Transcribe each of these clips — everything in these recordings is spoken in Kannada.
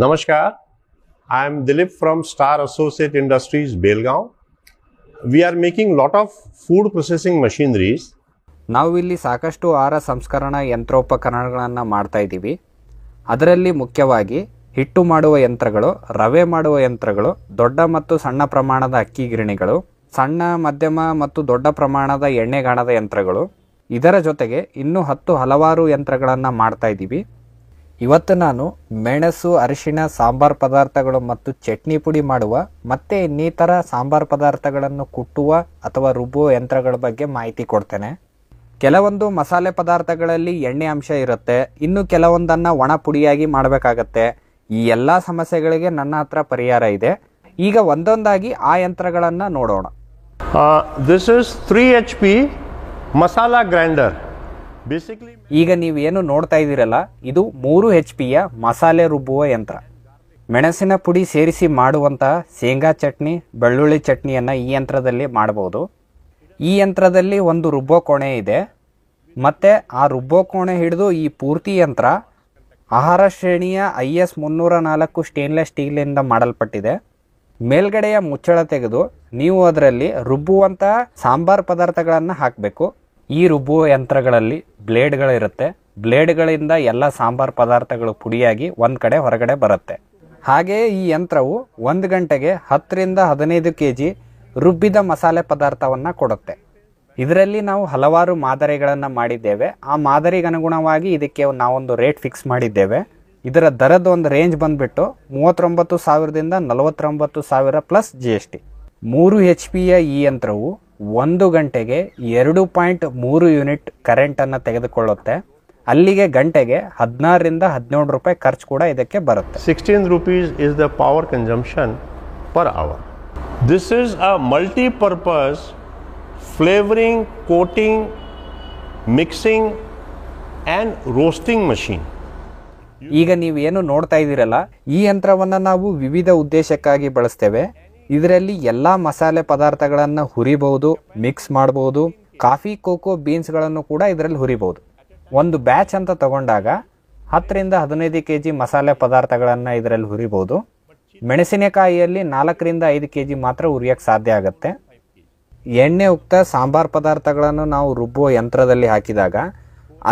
Namaskar, I am Dilip from Star Associate Industries, Belgaum. We are making lot of food processing machineries. ನಾವು ಇಲ್ಲಿ ಸಾಕಷ್ಟು ಆಹಾರ ಸಂಸ್ಕರಣಾ ಯಂತ್ರೋಪಕರಣಗಳನ್ನು ಮಾಡ್ತಾ ಇದ್ದೀವಿ. ಅದರಲ್ಲಿ ಮುಖ್ಯವಾಗಿ ಹಿಟ್ಟು ಮಾಡುವ ಯಂತ್ರಗಳು, ರವೆ ಮಾಡುವ ಯಂತ್ರಗಳು, ದೊಡ್ಡ ಮತ್ತು ಸಣ್ಣ ಪ್ರಮಾಣದ ಅಕ್ಕಿ ಗಿರಣಿಗಳು, ಸಣ್ಣ ಮಧ್ಯಮ ಮತ್ತು ದೊಡ್ಡ ಪ್ರಮಾಣದ ಎಣ್ಣೆಗಾಣದ ಯಂತ್ರಗಳು, ಇದರ ಜೊತೆಗೆ ಇನ್ನೂ ಹಲವಾರು ಯಂತ್ರಗಳನ್ನು ಮಾಡ್ತಾ ಇದ್ದೀವಿ. ಇವತ್ತು ನಾನು ಮೆಣಸು, ಅರಿಶಿಣ, ಸಾಂಬಾರ್ ಪದಾರ್ಥಗಳು ಮತ್ತು ಚಟ್ನಿ ಪುಡಿ ಮಾಡುವ ಮತ್ತೆ ಇನ್ನಿತರ ಸಾಂಬಾರ್ ಪದಾರ್ಥಗಳನ್ನು ಕುಟ್ಟುವ ಅಥವಾ ರುಬ್ಬುವ ಯಂತ್ರಗಳ ಬಗ್ಗೆ ಮಾಹಿತಿ ಕೊಡ್ತೇನೆ. ಕೆಲವೊಂದು ಮಸಾಲೆ ಪದಾರ್ಥಗಳಲ್ಲಿ ಎಣ್ಣೆ ಅಂಶ ಇರುತ್ತೆ, ಇನ್ನು ಕೆಲವೊಂದನ್ನು ಒಣ ಪುಡಿಯಾಗಿ ಮಾಡಬೇಕಾಗತ್ತೆ. ಈ ಎಲ್ಲ ಸಮಸ್ಯೆಗಳಿಗೆ ನನ್ನ ಹತ್ರ ಪರಿಹಾರ ಇದೆ. ಈಗ ಒಂದೊಂದಾಗಿ ಆ ಯಂತ್ರಗಳನ್ನು ನೋಡೋಣ. This is 3 HP masala grinder. ಈಗ ನೀವೇನು ನೋಡ್ತಾ ಇದ್ದೀರಲ್ಲ, ಇದು 3 HP ಮಸಾಲೆ ರುಬ್ಬುವ ಯಂತ್ರ. ಮೆಣಸಿನ ಪುಡಿ ಸೇರಿಸಿ ಮಾಡುವಂತಹ ಶೇಂಗಾ ಚಟ್ನಿ, ಬೆಳ್ಳುಳ್ಳಿ ಚಟ್ನಿಯನ್ನು ಈ ಯಂತ್ರದಲ್ಲಿ ಮಾಡಬಹುದು. ಈ ಯಂತ್ರದಲ್ಲಿ ಒಂದು ರುಬ್ಬೋ ಕೋಣೆ ಇದೆ. ಮತ್ತು ಆ ರುಬ್ಬೋ ಕೋಣೆ ಹಿಡಿದು ಈ ಪೂರ್ತಿ ಯಂತ್ರ ಆಹಾರ ಶ್ರೇಣಿಯ IS 304 ಸ್ಟೇನ್ಲೆಸ್ ಸ್ಟೀಲಿಂದ ಮಾಡಲ್ಪಟ್ಟಿದೆ. ಮೇಲ್ಗಡೆಯ ಮುಚ್ಚಳ ತೆಗೆದು ನೀವು ಅದರಲ್ಲಿ ರುಬ್ಬುವಂತಹ ಸಾಂಬಾರ್ ಪದಾರ್ಥಗಳನ್ನು ಹಾಕಬೇಕು. ಈ ರುಬ್ಬುವ ಯಂತ್ರಗಳಲ್ಲಿ ಬ್ಲೇಡ್ಗಳಿರುತ್ತೆ. ಬ್ಲೇಡ್ಗಳಿಂದ ಎಲ್ಲ ಸಾಂಬಾರ್ ಪದಾರ್ಥಗಳು ಪುಡಿಯಾಗಿ ಒಂದು ಕಡೆ ಹೊರಗಡೆ ಬರುತ್ತೆ. ಹಾಗೆಯೇ ಈ ಯಂತ್ರವು 1 ಗಂಟೆಗೆ 10 ರಿಂದ 15 kg ರುಬ್ಬಿದ ಮಸಾಲೆ ಪದಾರ್ಥವನ್ನು ಕೊಡುತ್ತೆ. ಇದರಲ್ಲಿ ನಾವು ಹಲವಾರು ಮಾದರಿಗಳನ್ನು ಮಾಡಿದ್ದೇವೆ. ಆ ಮಾದರಿಗೆ ಅನುಗುಣವಾಗಿ ಇದಕ್ಕೆ ನಾವೊಂದು ರೇಟ್ ಫಿಕ್ಸ್ ಮಾಡಿದ್ದೇವೆ. ಇದರ ದರದ ಒಂದು ರೇಂಜ್ ಬಂದುಬಿಟ್ಟು 39,000ದಿಂದ 49,000 ಪ್ಲಸ್ GST. 3 HP ಈ ಯಂತ್ರವು 1 ಗಂಟೆಗೆ 2.3 ಯೂನಿಟ್ ಕರೆಂಟನ್ನು ತೆಗೆದುಕೊಳ್ಳುತ್ತೆ. ಅಲ್ಲಿಗೆ ಗಂಟೆಗೆ 16 ರಿಂದ 17 ರೂಪಾಯಿ ಖರ್ಚು ಕೂಡ ಇದಕ್ಕೆ ಬರುತ್ತೆ. 16 rupees is the power consumption per hour. This is a multi-purpose flavoring, coating, mixing and roasting machine. ಈಗ ನೀವೇನು ನೋಡ್ತಾ ಇದ್ದೀರಲ್ಲ, ಈ ಯಂತ್ರವನ್ನು ನಾವು ವಿವಿಧ ಉದ್ದೇಶಕ್ಕಾಗಿ ಬಳಸ್ತೇವೆ. ಇದರಲ್ಲಿ ಎಲ್ಲ ಮಸಾಲೆ ಪದಾರ್ಥಗಳನ್ನು ಹುರಿಬಹುದು, ಮಿಕ್ಸ್ ಮಾಡಬಹುದು. ಕಾಫಿ, ಕೋಕೋ ಬೀನ್ಸ್ಗಳನ್ನು ಕೂಡ ಇದರಲ್ಲಿ ಹುರಿಬಹುದು. ಒಂದು ಬ್ಯಾಚ್ ಅಂತ ತಗೊಂಡಾಗ 10 ರಿಂದ 15 kg ಮಸಾಲೆ ಪದಾರ್ಥಗಳನ್ನು ಇದರಲ್ಲಿ ಹುರಿಬಹುದು. ಮೆಣಸಿನಕಾಯಿಯಲ್ಲಿ 4 ರಿಂದ 5 kg ಮಾತ್ರ ಹುರಿಯಕ್ಕೆ ಸಾಧ್ಯ ಆಗುತ್ತೆ. ಎಣ್ಣೆ ಉಕ್ತ ಸಾಂಬಾರ್ ಪದಾರ್ಥಗಳನ್ನು ನಾವು ರುಬ್ಬುವ ಯಂತ್ರದಲ್ಲಿ ಹಾಕಿದಾಗ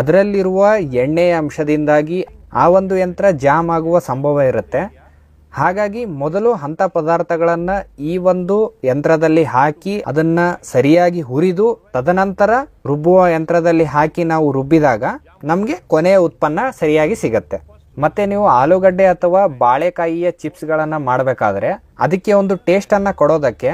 ಅದರಲ್ಲಿರುವ ಎಣ್ಣೆಯ ಅಂಶದಿಂದಾಗಿ ಆ ಒಂದು ಯಂತ್ರ ಜಾಮ್ ಆಗುವ ಸಂಭವ ಇರುತ್ತೆ. ಹಾಗಾಗಿ ಮೊದಲು ಅಂಥ ಪದಾರ್ಥಗಳನ್ನು ಈ ಒಂದು ಯಂತ್ರದಲ್ಲಿ ಹಾಕಿ ಅದನ್ನು ಸರಿಯಾಗಿ ಹುರಿದು ತದನಂತರ ರುಬ್ಬುವ ಯಂತ್ರದಲ್ಲಿ ಹಾಕಿ ನಾವು ರುಬ್ಬಿದಾಗ ನಮಗೆ ಕೊನೆಯ ಉತ್ಪನ್ನ ಸರಿಯಾಗಿ ಸಿಗತ್ತೆ. ಮತ್ತೆ ನೀವು ಆಲೂಗಡ್ಡೆ ಅಥವಾ ಬಾಳೆಕಾಯಿಯ ಚಿಪ್ಸ್ಗಳನ್ನು ಮಾಡಬೇಕಾದ್ರೆ ಅದಕ್ಕೆ ಒಂದು ಟೇಸ್ಟನ್ನು ಕೊಡೋದಕ್ಕೆ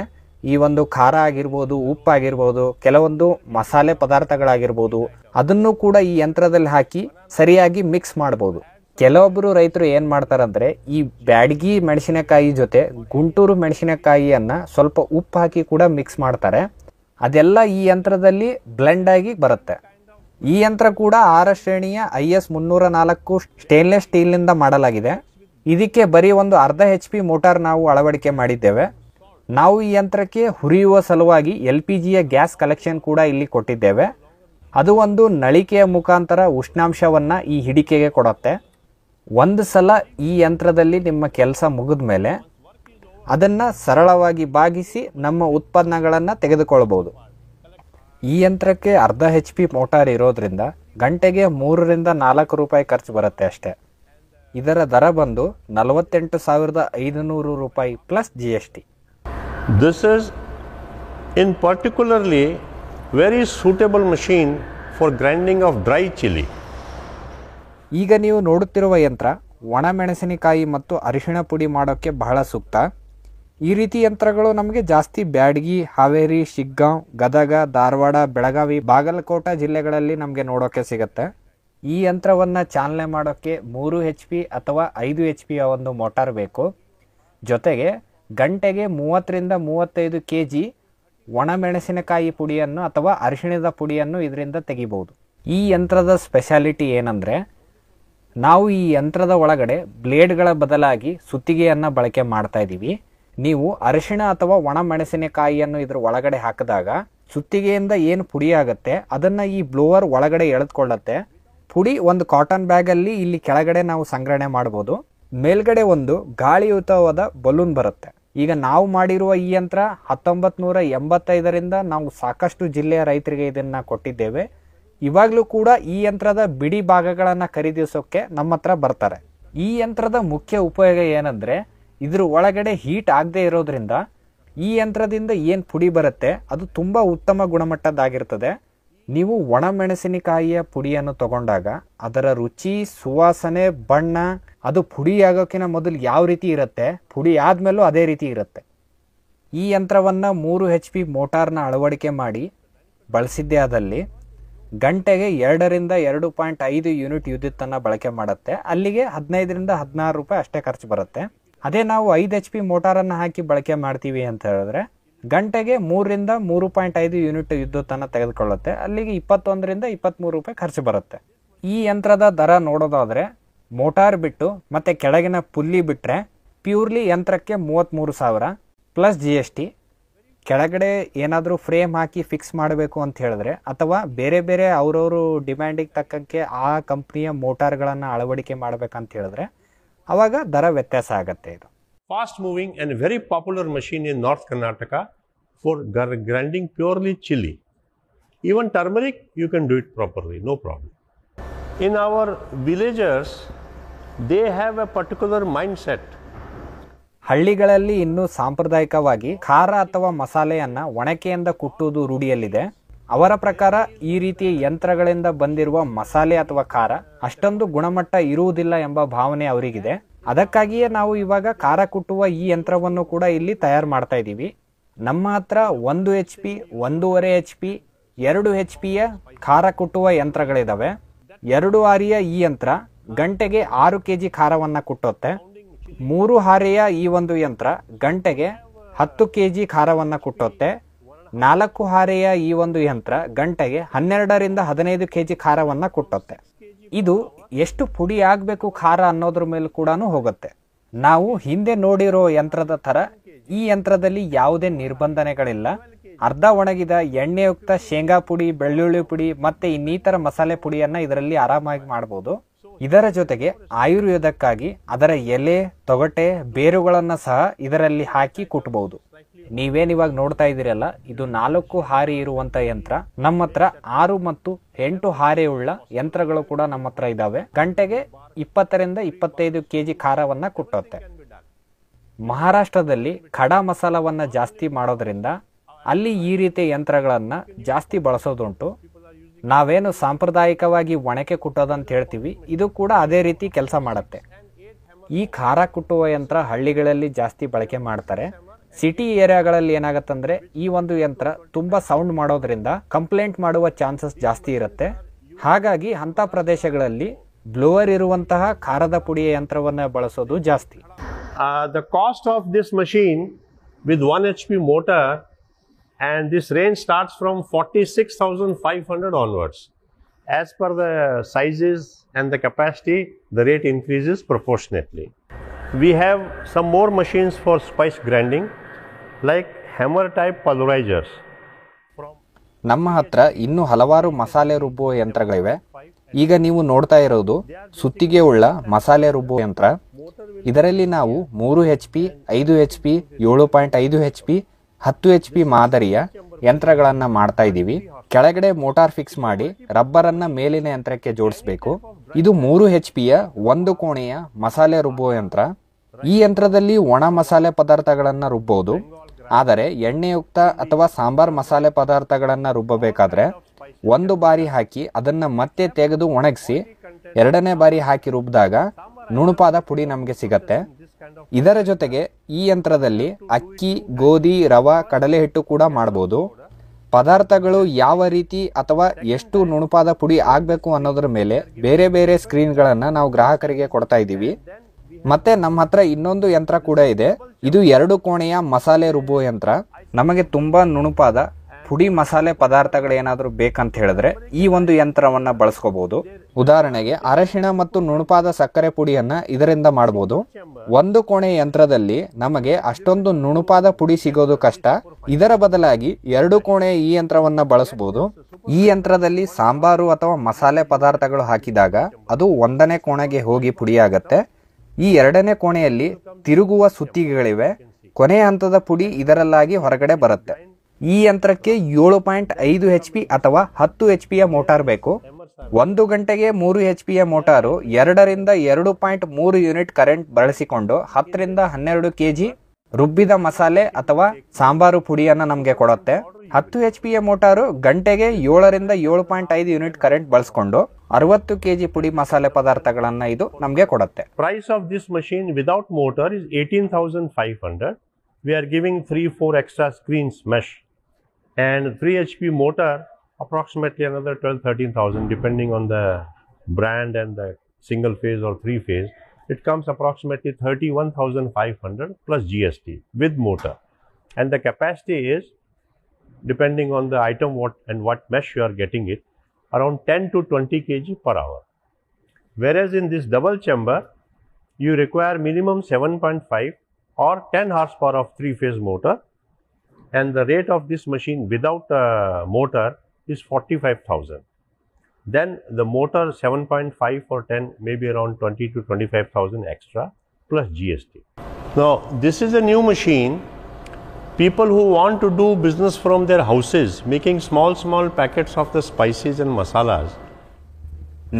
ಈ ಒಂದು ಖಾರ ಆಗಿರ್ಬೋದು, ಉಪ್ಪಾಗಿರ್ಬೋದು, ಕೆಲವೊಂದು ಮಸಾಲೆ ಪದಾರ್ಥಗಳಾಗಿರ್ಬೋದು, ಅದನ್ನು ಕೂಡ ಈ ಯಂತ್ರದಲ್ಲಿ ಹಾಕಿ ಸರಿಯಾಗಿ ಮಿಕ್ಸ್ ಮಾಡ್ಬೋದು. ಕೆಲವೊಬ್ಬರು ರೈತರು ಏನು ಮಾಡ್ತಾರಂದ್ರೆ ಈ ಬ್ಯಾಡಗಿ ಮೆಣಸಿನಕಾಯಿ ಜೊತೆ ಗುಂಟೂರು ಮೆಣಸಿನಕಾಯಿಯನ್ನು ಸ್ವಲ್ಪ ಉಪ್ಪು ಹಾಕಿ ಕೂಡ ಮಿಕ್ಸ್ ಮಾಡ್ತಾರೆ. ಅದೆಲ್ಲ ಈ ಯಂತ್ರದಲ್ಲಿ ಬ್ಲೆಂಡ್ ಆಗಿ ಬರುತ್ತೆ. ಈ ಯಂತ್ರ ಕೂಡ 6 ಶ್ರೇಣಿಯ IS 304 ಸ್ಟೇನ್ಲೆಸ್ ಸ್ಟೀಲ್ನಿಂದ ಮಾಡಲಾಗಿದೆ. ಇದಕ್ಕೆ ಬರೀ ಒಂದು ಅರ್ಧ HP ಮೋಟಾರ್ ನಾವು ಅಳವಡಿಕೆ ಮಾಡಿದ್ದೇವೆ. ನಾವು ಈ ಯಂತ್ರಕ್ಕೆ ಹುರಿಯುವ ಸಲುವಾಗಿ LPGಯ ಗ್ಯಾಸ್ ಕಲೆಕ್ಷನ್ ಕೂಡ ಇಲ್ಲಿ ಕೊಟ್ಟಿದ್ದೇವೆ. ಅದು ಒಂದು ನಳಿಕೆಯ ಮುಖಾಂತರ ಉಷ್ಣಾಂಶವನ್ನು ಈ ಹಿಡಿಕೆಗೆ ಕೊಡುತ್ತೆ. ಒಂದು ಸಲ ಈ ಯಂತ್ರದಲ್ಲಿ ನಿಮ್ಮ ಕೆಲಸ ಮುಗಿದ ಮೇಲೆ ಅದನ್ನು ಸರಳವಾಗಿ ಬಾಗಿಸಿ ನಮ್ಮ ಉತ್ಪನ್ನಗಳನ್ನು ತೆಗೆದುಕೊಳ್ಳಬಹುದು. ಈ ಯಂತ್ರಕ್ಕೆ ಅರ್ಧ HP ಮೋಟಾರ್ ಇರೋದ್ರಿಂದ ಗಂಟೆಗೆ 3 ರಿಂದ 4 ರೂಪಾಯಿ ಖರ್ಚು ಬರುತ್ತೆ ಅಷ್ಟೇ. ಇದರ ದರ ಬಂದು 48,500 ರೂಪಾಯಿ plus GST. This is in particularly very suitable machine for grinding of dry chili. ಈಗ ನೀವು ನೋಡುತ್ತಿರುವ ಯಂತ್ರ ಒಣ ಮೆಣಸಿನಕಾಯಿ ಮತ್ತು ಅರಿಶಿಣ ಪುಡಿ ಮಾಡೋಕ್ಕೆ ಬಹಳ ಸೂಕ್ತ. ಈ ರೀತಿ ಯಂತ್ರಗಳು ನಮಗೆ ಜಾಸ್ತಿ ಬ್ಯಾಡಗಿ, ಹಾವೇರಿ, ಶಿಗ್ಗಾಂವ್, ಗದಗ, ಧಾರವಾಡ, ಬೆಳಗಾವಿ, ಬಾಗಲಕೋಟೆ ಜಿಲ್ಲೆಗಳಲ್ಲಿ ನಮಗೆ ನೋಡೋಕ್ಕೆ ಸಿಗುತ್ತೆ. ಈ ಯಂತ್ರವನ್ನು ಚಾಲನೆ ಮಾಡೋಕ್ಕೆ 3 HP ಅಥವಾ 5 HP ಒಂದು ಮೋಟಾರ್ ಬೇಕು. ಜೊತೆಗೆ ಗಂಟೆಗೆ 30 ರಿಂದ 35 kg ಒಣ ಮೆಣಸಿನಕಾಯಿ ಪುಡಿಯನ್ನು ಅಥವಾ ಅರಿಶಿಣದ ಪುಡಿಯನ್ನು ಇದರಿಂದ ತೆಗಿಬಹುದು. ಈ ಯಂತ್ರದ ಸ್ಪೆಷಾಲಿಟಿ ಏನಂದರೆ, ನಾವು ಈ ಯಂತ್ರದ ಒಳಗಡೆ ಬ್ಲೇಡ್ಗಳ ಬದಲಾಗಿ ಸುತ್ತಿಗೆಯನ್ನು ಬಳಕೆ ಮಾಡ್ತಾ ಇದ್ದೀವಿ. ನೀವು ಅರಿಶಿಣ ಅಥವಾ ಒಣ ಮೆಣಸಿನಕಾಯಿಯನ್ನು ಇದ್ರ ಒಳಗಡೆ ಹಾಕಿದಾಗ ಸುತ್ತಿಗೆಯಿಂದ ಏನು ಪುಡಿ ಆಗುತ್ತೆ ಅದನ್ನು ಈ ಬ್ಲೋವರ್ ಒಳಗಡೆ ಎಳೆದುಕೊಳ್ಳುತ್ತೆ. ಪುಡಿ ಒಂದು ಕಾಟನ್ ಬ್ಯಾಗಲ್ಲಿ ಇಲ್ಲಿ ಕೆಳಗಡೆ ನಾವು ಸಂಗ್ರಹಣೆ ಮಾಡ್ಬೋದು. ಮೇಲ್ಗಡೆ ಒಂದು ಗಾಳಿಯುತವಾದ ಬಲೂನ್ ಬರುತ್ತೆ. ಈಗ ನಾವು ಮಾಡಿರುವ ಈ ಯಂತ್ರ 1985ರಿಂದ ನಾವು ಸಾಕಷ್ಟು ಜಿಲ್ಲೆಯ ರೈತರಿಗೆ ಇದನ್ನ ಕೊಟ್ಟಿದ್ದೇವೆ. ಇವಾಗಲೂ ಕೂಡ ಈ ಯಂತ್ರದ ಬಿಡಿ ಭಾಗಗಳನ್ನು ಖರೀದಿಸೋಕೆ ನಮ್ಮ ಹತ್ರ ಬರ್ತಾರೆ. ಈ ಯಂತ್ರದ ಮುಖ್ಯ ಉಪಯೋಗ ಏನಂದ್ರೆ ಇದ್ರ ಒಳಗಡೆ ಹೀಟ್ ಆಗದೆ ಇರೋದ್ರಿಂದ ಈ ಯಂತ್ರದಿಂದ ಏನು ಪುಡಿ ಬರುತ್ತೆ ಅದು ತುಂಬಾ ಉತ್ತಮ ಗುಣಮಟ್ಟದ್ದಾಗಿರ್ತದೆ. ನೀವು ಒಣಮೆಣಸಿನಕಾಯಿಯ ಪುಡಿಯನ್ನು ತಗೊಂಡಾಗ ಅದರ ರುಚಿ, ಸುವಾಸನೆ, ಬಣ್ಣ ಅದು ಪುಡಿ ಆಗೋಕ್ಕಿಂತ ಮೊದಲು ಯಾವ ರೀತಿ ಇರುತ್ತೆ, ಪುಡಿ ಆದ್ಮೇಲೂ ಅದೇ ರೀತಿ ಇರುತ್ತೆ. ಈ ಯಂತ್ರವನ್ನು 3 HP ಮೋಟಾರ್ನ ಅಳವಡಿಕೆ ಮಾಡಿ ಬಳಸಿದ್ದೇ ಆದಲ್ಲಿ ಗಂಟೆಗೆ 2ರಿಂದ 2.5 ಯೂನಿಟ್ ವಿದ್ಯುತ್ತನ್ನು ಬಳಕೆ ಮಾಡುತ್ತೆ. ಅಲ್ಲಿಗೆ 15ರಿಂದ 16 ರೂಪಾಯಿ ಅಷ್ಟೇ ಖರ್ಚು ಬರುತ್ತೆ. ಅದೇ ನಾವು 5 HP ಮೋಟಾರನ್ನು ಹಾಕಿ ಬಳಕೆ ಮಾಡ್ತೀವಿ ಅಂತ ಹೇಳಿದ್ರೆ ಗಂಟೆಗೆ 3ರಿಂದ 3.5 ಯೂನಿಟ್ ವಿದ್ಯುತ್ತನ್ನು ತೆಗೆದುಕೊಳ್ಳುತ್ತೆ. ಅಲ್ಲಿಗೆ 21ರಿಂದ 23 ರೂಪಾಯಿ ಖರ್ಚು ಬರುತ್ತೆ. ಈ ಯಂತ್ರದ ದರ ನೋಡೋದಾದ್ರೆ ಮೋಟಾರ್ ಬಿಟ್ಟು ಮತ್ತೆ ಕೆಳಗಿನ ಪುಲ್ಲಿ ಬಿಟ್ಟರೆ ಪ್ಯೂರ್ಲಿ ಯಂತ್ರಕ್ಕೆ 33,000 ಪ್ಲಸ್ GST. ಕೆಳಗಡೆ ಏನಾದರೂ ಫ್ರೇಮ್ ಹಾಕಿ ಫಿಕ್ಸ್ ಮಾಡಬೇಕು ಅಂತ ಹೇಳಿದ್ರೆ ಅಥವಾ ಬೇರೆ ಬೇರೆ ಅವರವರು ಡಿಮ್ಯಾಂಡಿಗೆ ತಕ್ಕಂಗೆ ಆ ಕಂಪ್ನಿಯ ಮೋಟಾರ್ಗಳನ್ನು ಅಳವಡಿಕೆ ಮಾಡಬೇಕಂತ ಹೇಳಿದ್ರೆ ಅವಾಗ ದರ ವ್ಯತ್ಯಾಸ ಆಗುತ್ತೆ. ಇದು fast moving and very popular machine in North Karnataka for grinding purely chili. Even turmeric you can do it properly, no problem. In our villagers they have a particular mindset. ಹಳ್ಳಿಗಳಲ್ಲಿ ಇನ್ನೂ ಸಾಂಪ್ರದಾಯಿಕವಾಗಿ ಖಾರ ಅಥವಾ ಮಸಾಲೆಯನ್ನ ಒಣಕೆಯಿಂದ ಕುಟ್ಟುವುದು ರೂಢಿಯಲ್ಲಿದೆ. ಅವರ ಪ್ರಕಾರ ಈ ರೀತಿಯ ಯಂತ್ರಗಳಿಂದ ಬಂದಿರುವ ಮಸಾಲೆ ಅಥವಾ ಖಾರ ಅಷ್ಟೊಂದು ಗುಣಮಟ್ಟ ಇರುವುದಿಲ್ಲ ಎಂಬ ಭಾವನೆ ಅವರಿಗಿದೆ. ಅದಕ್ಕಾಗಿಯೇ ನಾವು ಇವಾಗ ಖಾರ ಕುಟ್ಟುವ ಈ ಯಂತ್ರವನ್ನು ಕೂಡ ಇಲ್ಲಿ ತಯಾರು ಮಾಡ್ತಾ ಇದ್ದೀವಿ. ನಮ್ಮ ಹತ್ರ 1 HP, 1.5 HP, 2 HPಯ ಖಾರ ಕುಟ್ಟುವ ಯಂತ್ರಗಳಿದಾವೆ. 2 ಹಾರಿಯ ಈ ಯಂತ್ರ ಗಂಟೆಗೆ 6 kg ಖಾರವನ್ನು ಕುಟ್ಟುತ್ತೆ. 3 ಹಾರೆಯ ಈ ಒಂದು ಯಂತ್ರ ಗಂಟೆಗೆ 10 kg ಖಾರವನ್ನು ಕುಟ್ಟುತ್ತೆ. 4 ಹಾರೆಯ ಈ ಒಂದು ಯಂತ್ರ ಗಂಟೆಗೆ 12ರಿಂದ 15 kg ಖಾರವನ್ನು ಕುಟ್ಟುತ್ತೆ. ಇದು ಎಷ್ಟು ಪುಡಿ ಆಗಬೇಕು ಖಾರ ಅನ್ನೋದ್ರ ಮೇಲೆ ಕೂಡ ಹೋಗುತ್ತೆ. ನಾವು ಹಿಂದೆ ನೋಡಿರೋ ಯಂತ್ರದ ಥರ ಈ ಯಂತ್ರದಲ್ಲಿ ಯಾವುದೇ ನಿರ್ಬಂಧನೆಗಳಿಲ್ಲ. ಅರ್ಧ ಒಣಗಿದ ಎಣ್ಣೆಯುಕ್ತ ಶೇಂಗಾ ಪುಡಿ, ಬೆಳ್ಳುಳ್ಳಿ ಪುಡಿ ಮತ್ತೆ ಇನ್ನಿತರ ಮಸಾಲೆ ಪುಡಿಯನ್ನ ಇದರಲ್ಲಿ ಆರಾಮಾಗಿ ಮಾಡಬಹುದು. ಇದರ ಜೊತೆಗೆ ಆಯುರ್ವೇದಕ್ಕಾಗಿ ಅದರ ಎಲೆ, ತೊಗಟೆ, ಬೇರುಗಳನ್ನು ಸಹ ಇದರಲ್ಲಿ ಹಾಕಿ ಕುಟ್ಟಬಹುದು. ನೀವೇನಿವಾಗ ನೋಡ್ತಾ ಇದ್ದೀರಲ್ಲ, ಇದು 4 ಹಾರಿ ಇರುವಂತ ಯಂತ್ರ. ನಮ್ಮ ಹತ್ರ 6 ಮತ್ತು 8 ಹಾರೆ ಉಳ್ಳ ಯಂತ್ರಗಳು ಕೂಡ ನಮ್ಮ ಹತ್ರ ಇದಾವೆ. ಗಂಟೆಗೆ 20ರಿಂದ 25 kg ಖಾರವನ್ನ ಕುಟ್ಟುತ್ತೆ. ಮಹಾರಾಷ್ಟ್ರದಲ್ಲಿ ಖಡಾ ಮಸಾಲವನ್ನ ಜಾಸ್ತಿ ಮಾಡೋದ್ರಿಂದ ಅಲ್ಲಿ ಈ ರೀತಿಯ ಯಂತ್ರಗಳನ್ನ ಜಾಸ್ತಿ ಬಳಸೋದುಂಟು. ನಾವೇನು ಸಾಂಪ್ರದಾಯಿಕವಾಗಿ ಒಣಕೆ ಕುಟ್ಟೋದಂತ ಹೇಳ್ತೀವಿ, ಇದು ಕೂಡ ಅದೇ ರೀತಿ ಕೆಲಸ ಮಾಡುತ್ತೆ. ಈ ಖಾರ ಕುಟ್ಟುವ ಯಂತ್ರ ಹಳ್ಳಿಗಳಲ್ಲಿ ಜಾಸ್ತಿ ಬಳಕೆ ಮಾಡ್ತಾರೆ. ಸಿಟಿ ಏರಿಯಾಗಳಲ್ಲಿ ಏನಾಗತ್ತಂದ್ರೆ ಈ ಒಂದು ಯಂತ್ರ ತುಂಬಾ ಸೌಂಡ್ ಮಾಡೋದ್ರಿಂದ ಕಂಪ್ಲೇಂಟ್ ಮಾಡುವ ಚಾನ್ಸಸ್ ಜಾಸ್ತಿ ಇರುತ್ತೆ. ಹಾಗಾಗಿ ಅಂತ ಪ್ರದೇಶಗಳಲ್ಲಿ ಬ್ಲೋವರ್ ಇರುವಂತಹ ಖಾರದ ಪುಡಿಯ ಯಂತ್ರವನ್ನ ಬಳಸೋದು ಜಾಸ್ತಿ. The cost of this machine with 1 HP motor and this range starts from 46,500 onwards. As per the sizes and the capacity, the rate increases proportionately. We have some more machines for spice grinding like hammer type pulverizers. ನಮ್ಮ ಹತ್ರ ಇನ್ನೂ ಹಲವಾರು ಮಸಾಲೆ ರುಬ್ಬುವ ಯಂತ್ರಗಳಿವೆ. ಈಗ ನೀವು ನೋಡ್ತಾ ಇರೋದು ಸುತ್ತಿಗೆ ಉಳ್ಳ ಮಸಾಲೆ ರುಬ್ಬುವ ಯಂತ್ರ. ಇದರಲ್ಲಿ ನಾವು 3 HP, 5 HP, 7.5 HP, 10 HP ಮಾದರಿಯ ಯಂತ್ರಗಳನ್ನ ಮಾಡ್ತಾ ಇದ್ದೀವಿ. ಕೆಳಗಡೆ ಮೋಟಾರ್ ಫಿಕ್ಸ್ ಮಾಡಿ ರಬ್ಬರ್ ಅನ್ನ ಮೇಲಿನ ಯಂತ್ರಕ್ಕೆ ಜೋಡಿಸಬೇಕು. ಇದು 3 HPಯ 1 ಕೋಣೆಯ ಮಸಾಲೆ ರುಬ್ಬುವ ಯಂತ್ರ. ಈ ಯಂತ್ರದಲ್ಲಿ ಒಣ ಮಸಾಲೆ ಪದಾರ್ಥಗಳನ್ನ ರುಬ್ಬೋದು. ಆದರೆ ಎಣ್ಣೆಯುಕ್ತ ಅಥವಾ ಸಾಂಬಾರ್ ಮಸಾಲೆ ಪದಾರ್ಥಗಳನ್ನ ರುಬ್ಬಬೇಕಾದ್ರೆ 1 ಬಾರಿ ಹಾಕಿ ಅದನ್ನ ಮತ್ತೆ ತೆಗೆದು ಒಣಗಿಸಿ 2ನೇ ಬಾರಿ ಹಾಕಿ ರುಬ್ಬಿದಾಗ ನುಣುಪಾದ ಪುಡಿ ನಮಗೆ ಸಿಗತ್ತೆ. ಇದರ ಜೊತೆಗೆ ಈ ಯಂತ್ರದಲ್ಲಿ ಅಕ್ಕಿ, ಗೋಧಿ, ರವಾ, ಕಡಲೆ ಹಿಟ್ಟು ಕೂಡ ಮಾಡಬಹುದು. ಪದಾರ್ಥಗಳು ಯಾವ ರೀತಿ ಅಥವಾ ಎಷ್ಟು ನುಣುಪಾದ ಪುಡಿ ಆಗಬೇಕು ಅನ್ನೋದ್ರ ಮೇಲೆ ಬೇರೆ ಬೇರೆ ಸ್ಕ್ರೀನ್ಗಳನ್ನು ನಾವು ಗ್ರಾಹಕರಿಗೆ ಕೊಡ್ತಾ ಇದ್ದೀವಿ. ಮತ್ತೆ ನಮ್ಮ ಹತ್ರ ಇನ್ನೊಂದು ಯಂತ್ರ ಕೂಡ ಇದೆ. ಇದು 2 ಕೋಣೆಯ ಮಸಾಲೆ ರುಬ್ಬುವ ಯಂತ್ರ. ನಮಗೆ ತುಂಬಾ ನುಣುಪಾದ ಪುಡಿ ಮಸಾಲೆ ಪದಾರ್ಥಗಳು ಏನಾದರೂ ಬೇಕಂತ ಹೇಳಿದ್ರೆ ಈ ಒಂದು ಯಂತ್ರವನ್ನ ಬಳಸ್ಕೋಬಹುದು. ಉದಾಹರಣೆಗೆ ಅರಶಿಣ ಮತ್ತು ನುಣುಪಾದ ಸಕ್ಕರೆ ಪುಡಿಯನ್ನ ಇದರಿಂದ ಮಾಡಬಹುದು. 1 ಕೋಣೆ ಯಂತ್ರದಲ್ಲಿ ನಮಗೆ ಅಷ್ಟೊಂದು ನುಣುಪಾದ ಪುಡಿ ಸಿಗೋದು ಕಷ್ಟ. ಇದರ ಬದಲಾಗಿ 2 ಕೋಣೆ ಈ ಯಂತ್ರವನ್ನ ಬಳಸಬಹುದು. ಈ ಯಂತ್ರದಲ್ಲಿ ಸಾಂಬಾರು ಅಥವಾ ಮಸಾಲೆ ಪದಾರ್ಥಗಳು ಹಾಕಿದಾಗ ಅದು 1ನೇ ಕೋಣೆಗೆ ಹೋಗಿ ಪುಡಿಯಾಗತ್ತೆ. ಈ ಎರಡನೇ ಕೋಣೆಯಲ್ಲಿ ತಿರುಗುವ ಸುತ್ತಿಗೆಗಳಿವೆ. ಕೊನೆಯ ಹಂತದ ಪುಡಿ ಇದರಲ್ಲಾಗಿ ಹೊರಗಡೆ ಬರುತ್ತೆ. ಈ ಯಂತ್ರಕ್ಕೆ 7.5 HP ಅಥವಾ 10 HPಯ ಮೋಟಾರ್ ಬೇಕು. 1 ಗಂಟೆಗೆ 3 HPಯ ಮೋಟಾರು 2 ರಿಂದ 2.3 ಯೂನಿಟ್ ಕರೆಂಟ್ ಬಳಸಿಕೊಂಡು 10 ರಿಂದ 12 kg ರುಬ್ಬಿದ ಮಸಾಲೆ ಅಥವಾ ಸಾಂಬಾರು ಪುಡಿಯನ್ನು ನಮಗೆ ಕೊಡುತ್ತೆ. 10 HPಯ ಮೋಟಾರು ಗಂಟೆಗೆ 7 ರಿಂದ 7.5 ಯೂನಿಟ್ ಕರೆಂಟ್ ಬಳಸಿಕೊಂಡು 60 kg ಪುಡಿ ಮಸಾಲೆ ಪದಾರ್ಥಗಳನ್ನು ಇದು ನಮಗೆ ಕೊಡುತ್ತೆ. Price of this machine without motor is 18,500. We are giving 3-4 extra screens mesh, and 3 HP motor approximately another 12,000-13,000 depending on the brand and the single phase or 3 phase. It comes approximately 31,500 plus GST with motor, and the capacity is depending on the item what mesh you are getting it, around 10 to 20 kg per hour. Whereas in this double chamber you require minimum 7.5 or 10 horsepower of 3-phase motor, and the rate of this machine without motor is 45,000. Then the motor 7.5 or 10 maybe around 20 to 25,000 extra plus GST. Now this is a new machine. People who want to do business from their houses, making small packets of the spices and masalas.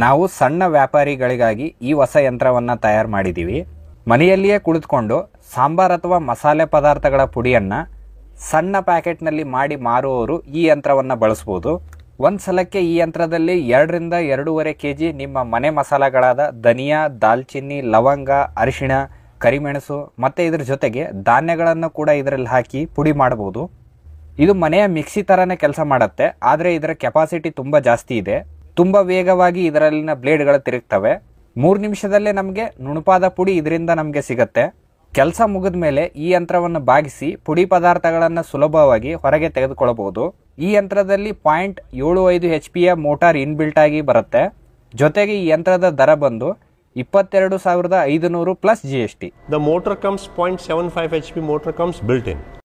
ನಾವು ಸಣ್ಣ ವ್ಯಾಪಾರಿಗಳಿಗಾಗಿ ಈ ಹೊಸ ಯಂತ್ರವನ್ನು ತಯಾರು ಮಾಡಿದ್ದೀವಿ. ಮನೆಯಲ್ಲಿಯೇ ಕುಳಿತುಕೊಂಡು ಸಾಂಬಾರ್ ಅಥವಾ ಮಸಾಲೆ ಪದಾರ್ಥಗಳ ಪುಡಿಯನ್ನು ಸಣ್ಣ ಪ್ಯಾಕೆಟ್ನಲ್ಲಿ ಮಾಡಿ ಮಾರುವವರು ಈ ಯಂತ್ರವನ್ನು ಬಳಸ್ಬೋದು. ಒಂದು ಸಲಕ್ಕೆ ಈ ಯಂತ್ರದಲ್ಲಿ 2 ರಿಂದ 2.5 kg ನಿಮ್ಮ ಮನೆ ಮಸಾಲೆಗಳಾದ ಧನಿಯಾ, ದಾಲ್ಚಿನ್ನಿ, ಲವಂಗ, ಅರಿಶಿಣ, ಕರಿಮೆಣಸು ಮತ್ತು ಇದರ ಜೊತೆಗೆ ಧಾನ್ಯಗಳನ್ನು ಕೂಡ ಇದರಲ್ಲಿ ಹಾಕಿ ಪುಡಿ ಮಾಡಬಹುದು. ಇದು ಮನೆಯ ಮಿಕ್ಸಿ ಥರನೇ ಕೆಲಸ ಮಾಡುತ್ತೆ, ಆದರೆ ಇದರ ಕೆಪಾಸಿಟಿ ತುಂಬ ಜಾಸ್ತಿ ಇದೆ. ತುಂಬ ವೇಗವಾಗಿ ಇದರಲ್ಲಿನ ಬ್ಲೇಡ್ಗಳು ತಿರುಗ್ತವೆ. 3 ನಿಮಿಷದಲ್ಲೇ ನಮಗೆ ನುಣುಪಾದ ಪುಡಿ ಇದರಿಂದ ನಮಗೆ ಸಿಗುತ್ತೆ. ಕೆಲಸ ಮುಗಿದ ಮೇಲೆ ಈ ಯಂತ್ರವನ್ನು ಬಾಗಿಸಿ ಪುಡಿ ಪದಾರ್ಥಗಳನ್ನು ಸುಲಭವಾಗಿ ಹೊರಗೆ ತೆಗೆದುಕೊಳ್ಳಬಹುದು. ಈ ಯಂತ್ರದಲ್ಲಿ 0.75 HPಯ ಮೋಟಾರ್ ಇನ್ಬಿಲ್ಟ್ ಆಗಿ ಬರುತ್ತೆ. ಜೊತೆಗೆ ಈ ಯಂತ್ರದ ದರ ಬಂದು 22,500 plus GST. The motor comes 0.75 HP motor comes built in.